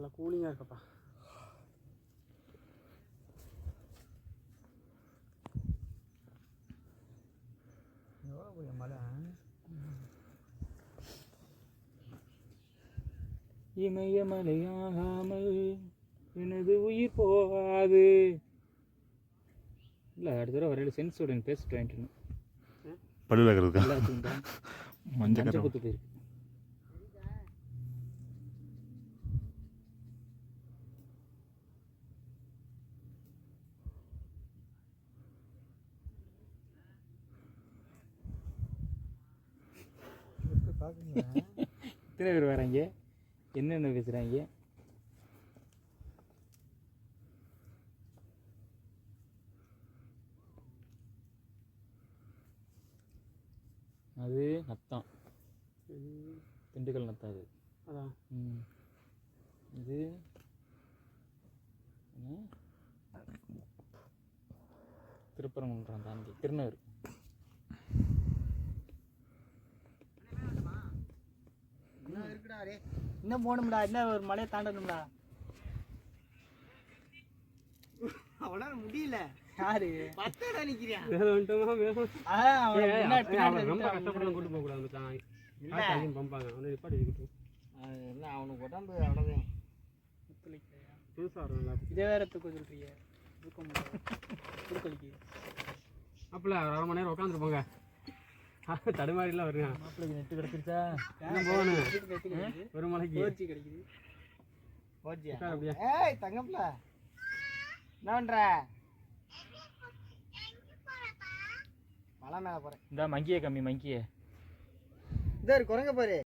நல்லா கூலிங்காக இருக்கப்பா. எவ்வளோ போய் மழை. இமயமலையாகாமல் எனது உயிர் போகாது. இல்லை அடுத்த தடவை வரையில் சென்ஸோட பேசிட்டு வாங்கிட்டு பல்லில் இருக்கிறதுக்கா மஞ்சள் குத்து போயிருக்கு. எத்தனை பேர் வராங்க, என்னென்ன பேசுகிறாங்க. அது நத்தம், திண்டுக்கல் நத்தம் அது. அதான் இது திருப்பரங்குன்றம் தாண்டி திருநூறு. இன்னும் போகணும்டா, இன்னும் ஒரு மலையை தாண்டணும்டா. அவனால முடியல. யாரு பத்தடா நிக்கிறியா? ரொம்ப கஷ்டப்பட்டு கூட்டு போக கூடாது. அவனுக்கு உடம்பு அவ்வளோதான். இதே வேற தூக்க சொல்றீங்க. அப்பல 1/2 மணி நேரம் உட்காந்துருப்போங்க. தடுமாறிலாம் வருங்க. மாப்பிள்ளைக்கு நெட்டு கிடைச்சிருச்சா? போகணும் ஒரு மலைக்கு ஓச்சி கிடைக்குது. ஓச்சியா? ஏய் தங்கப்ல என்ன பண்ற? மலை மேலே போகிறேன். இந்த மங்கியை கம்மி, மங்கியை இந்த குரங்க பாரு.